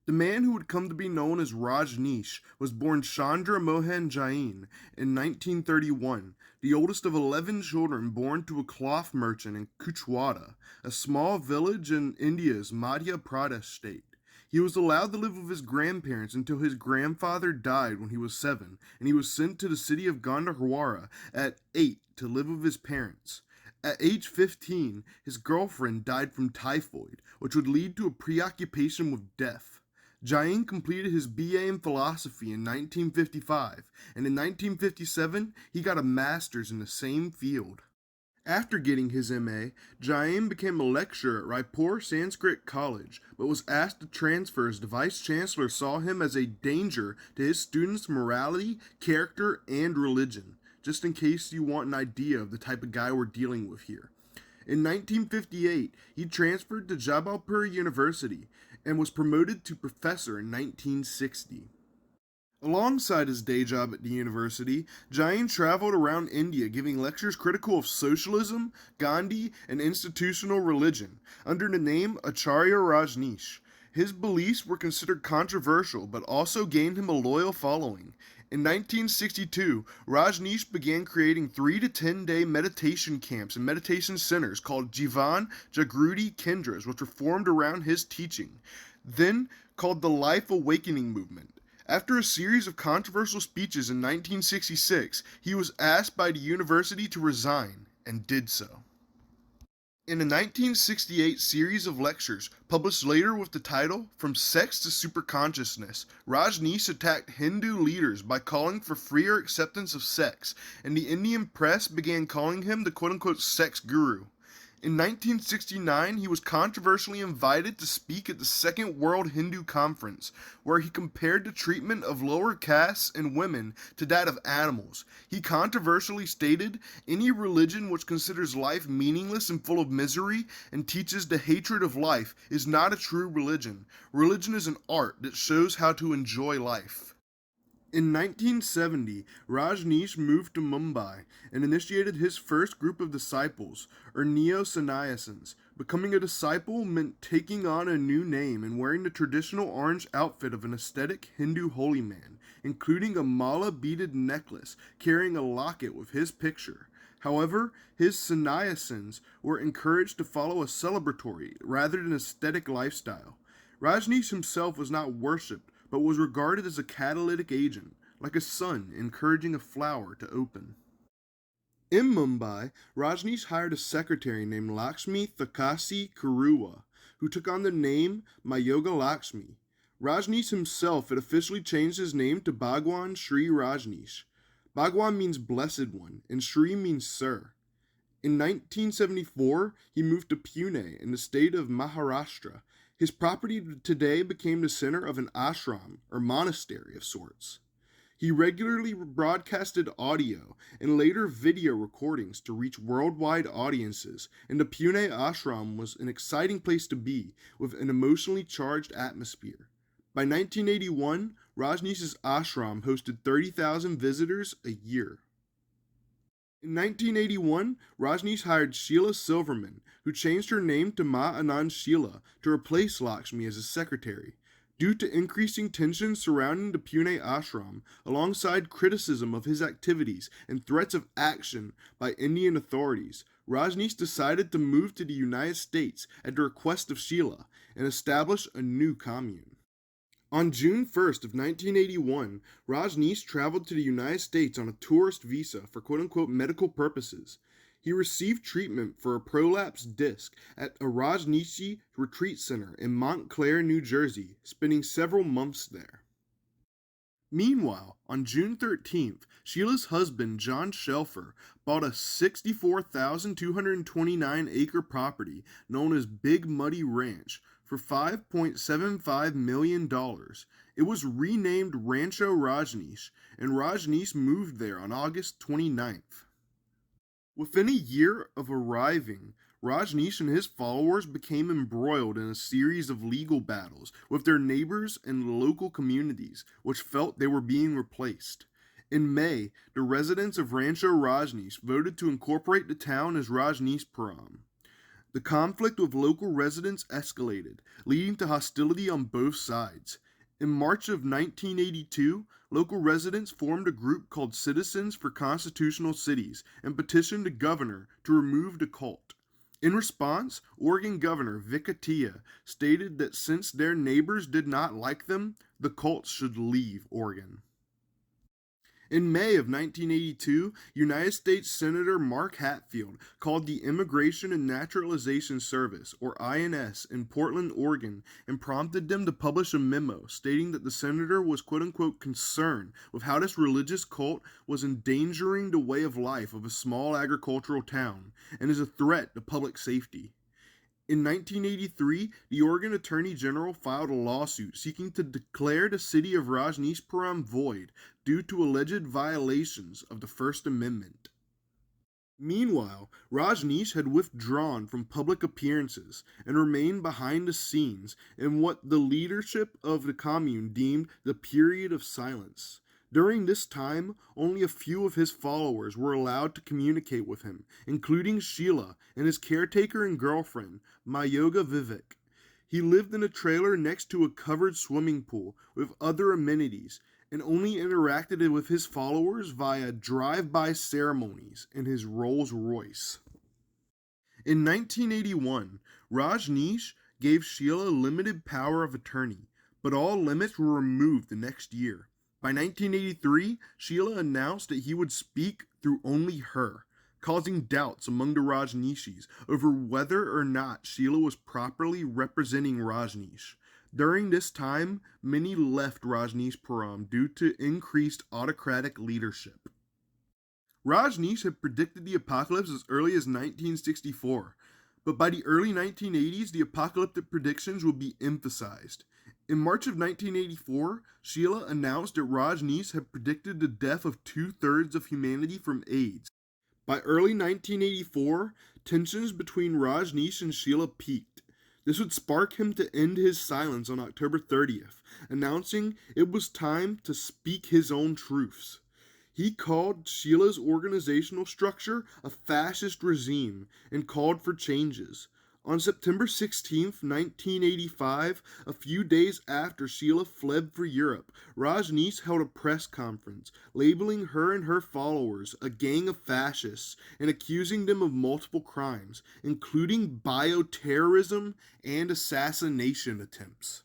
The man who would come to be known as Rajneesh was born Chandra Mohan Jain in 1931, the oldest of 11 children born to a cloth merchant in Kuchwada, a small village in India's Madhya Pradesh state. He was allowed to live with his grandparents until his grandfather died when he was 7, and he was sent to the city of Gandharwara at 8 to live with his parents. At age 15, his girlfriend died from typhoid, which would lead to a preoccupation with death. Jain completed his BA in philosophy in 1955, and in 1957 he got a master's in the same field. After getting his MA, Jain became a lecturer at Raipur Sanskrit College, but was asked to transfer as the vice chancellor saw him as a danger to his students' morality, character, and religion, just in case you want an idea of the type of guy we're dealing with here. In 1958, he transferred to Jabalpur University and was promoted to professor in 1960. Alongside his day job at the university, Jain traveled around India giving lectures critical of socialism, Gandhi, and institutional religion under the name Acharya Rajneesh. His beliefs were considered controversial but also gained him a loyal following. In 1962, Rajneesh began creating 3 to 10-day meditation camps and meditation centers called Jivan Jagruti Kendras, which were formed around his teaching, then called the Life Awakening Movement. After a series of controversial speeches in 1966, he was asked by the university to resign, and did so. In a 1968 series of lectures, published later with the title From Sex to Superconsciousness, Rajneesh attacked Hindu leaders by calling for freer acceptance of sex, and the Indian press began calling him the quote-unquote sex guru. In 1969, he was controversially invited to speak at the Second World Hindu Conference, where he compared the treatment of lower castes and women to that of animals. He controversially stated, "Any religion which considers life meaningless and full of misery and teaches the hatred of life is not a true religion. Religion is an art that shows how to enjoy life." In 1970, Rajneesh moved to Mumbai and initiated his first group of disciples, or neo-sannyasins. Becoming a disciple meant taking on a new name and wearing the traditional orange outfit of an ascetic Hindu holy man, including a mala-beaded necklace carrying a locket with his picture. However, his sannyasins were encouraged to follow a celebratory rather than ascetic lifestyle. Rajneesh himself was not worshipped, but was regarded as a catalytic agent, like a sun encouraging a flower to open. In Mumbai, Rajneesh hired a secretary named Lakshmi Thakasi Kurua, who took on the name Mayoga Lakshmi. Rajneesh himself had officially changed his name to Bhagwan Sri Rajneesh. Bhagwan means blessed one, and Sri means sir. In 1974, he moved to Pune in the state of Maharashtra. His property today became the center of an ashram, or monastery of sorts. He regularly broadcasted audio and later video recordings to reach worldwide audiences, and the Pune ashram was an exciting place to be, with an emotionally charged atmosphere. By 1981, Rajneesh's ashram hosted 30,000 visitors a year. In 1981, Rajneesh hired Sheila Silverman, who changed her name to Ma Anand Sheila to replace Lakshmi as his secretary. Due to increasing tensions surrounding the Pune ashram, alongside criticism of his activities and threats of action by Indian authorities, Rajneesh decided to move to the United States at the request of Sheila and establish a new commune. On June 1st of 1981, Rajneesh traveled to the United States on a tourist visa for quote-unquote medical purposes. He received treatment for a prolapsed disc at a Rajneeshi retreat center in Montclair, New Jersey, spending several months there. Meanwhile, on June 13th, Sheila's husband, John Shelfer, bought a 64,229-acre property known as Big Muddy Ranch for $5.75 million. It was renamed Rancho Rajneesh, and Rajneesh moved there on August 29th. Within a year of arriving, Rajneesh and his followers became embroiled in a series of legal battles with their neighbors and local communities, which felt they were being replaced. In May, the residents of Rancho Rajneesh voted to incorporate the town as Rajneeshpuram. The conflict with local residents escalated, leading to hostility on both sides. In March of 1982, local residents formed a group called Citizens for Constitutional Cities and petitioned the governor to remove the cult. In response, Oregon Governor Vic Atiyeh stated that since their neighbors did not like them, the cult should leave Oregon. In May of 1982, United States Senator Mark Hatfield called the Immigration and Naturalization Service, or INS, in Portland, Oregon, and prompted them to publish a memo stating that the senator was quote-unquote concerned with how this religious cult was endangering the way of life of a small agricultural town and is a threat to public safety. In 1983, the Oregon Attorney General filed a lawsuit seeking to declare the city of Rajneeshpuram void due to alleged violations of the First Amendment. Meanwhile, Rajneesh had withdrawn from public appearances and remained behind the scenes in what the leadership of the commune deemed the period of silence. During this time, only a few of his followers were allowed to communicate with him, including Sheila and his caretaker and girlfriend, Mayoga Vivek. He lived in a trailer next to a covered swimming pool with other amenities and only interacted with his followers via drive-by ceremonies in his Rolls Royce. In 1981, Rajneesh gave Sheila limited power of attorney, but all limits were removed the next year. By 1983, Sheila announced that he would speak through only her, causing doubts among the Rajneeshis over whether or not Sheila was properly representing Rajneesh. During this time, many left Rajneeshpuram due to increased autocratic leadership. Rajneesh had predicted the apocalypse as early as 1964, but by the early 1980s, the apocalyptic predictions would be emphasized. In March of 1984, Sheila announced that Rajneesh had predicted the death of 2/3 of humanity from AIDS. By early 1984, tensions between Rajneesh and Sheila peaked. This would spark him to end his silence on October 30th, announcing it was time to speak his own truths. He called Sheila's organizational structure a fascist regime and called for changes. On September 16, 1985, a few days after Sheila fled for Europe, Rajneesh held a press conference, labeling her and her followers a gang of fascists and accusing them of multiple crimes, including bioterrorism and assassination attempts.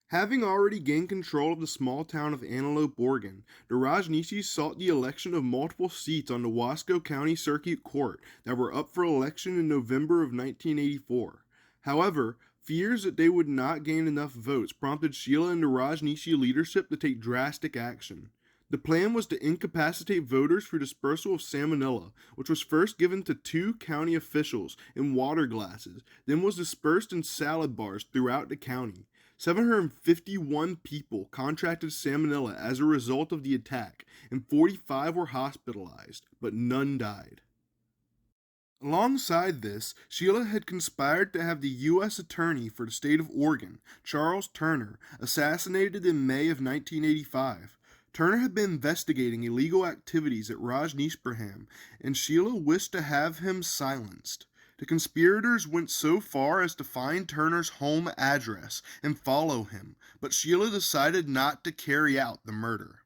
Having already gained control of the small town of Antelope, Oregon, the Rajneeshis sought the election of multiple seats on the Wasco County Circuit Court that were up for election in November of 1984. However, fears that they would not gain enough votes prompted Sheila and the Rajneeshi leadership to take drastic action. The plan was to incapacitate voters through dispersal of salmonella, which was first given to 2 county officials in water glasses, then was dispersed in salad bars throughout the county. 751 people contracted salmonella as a result of the attack, and 45 were hospitalized, but none died. Alongside this, Sheila had conspired to have the U.S. Attorney for the state of Oregon, Charles Turner, assassinated in May of 1985. Turner had been investigating illegal activities at Rajneeshpuram, and Sheila wished to have him silenced. The conspirators went so far as to find Turner's home address and follow him, but Sheila decided not to carry out the murder.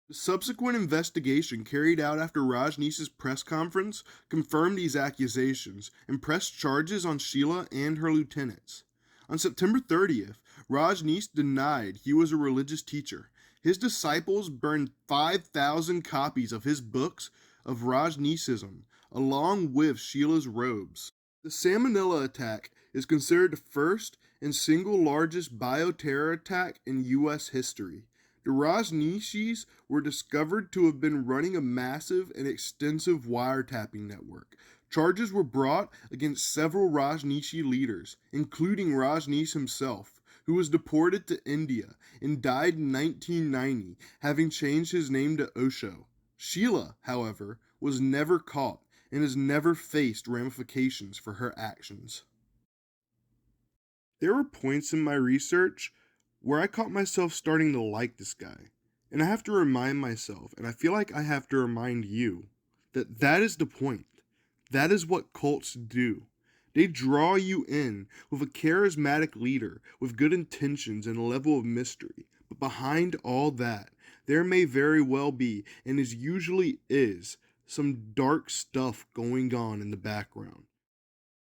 The subsequent investigation carried out after Rajneesh's press conference confirmed these accusations and pressed charges on Sheila and her lieutenants. On September 30th, Rajneesh denied he was a religious teacher. His disciples burned 5,000 copies of his books of Rajneeshism, along with Sheila's robes. The Salmonella attack is considered the first and single largest bioterror attack in U.S. history. The Rajneeshis were discovered to have been running a massive and extensive wiretapping network. Charges were brought against several Rajneeshi leaders, including Rajneesh himself, who was deported to India and died in 1990, having changed his name to Osho. Sheila, however, was never caught and has never faced ramifications for her actions. There were points in my research where I caught myself starting to like this guy, and I have to remind myself, and I feel like I have to remind you, that is the point. That is what cults do. They draw you in with a charismatic leader with good intentions and a level of mystery. But behind all that, there may very well be, and is usually is, some dark stuff going on in the background.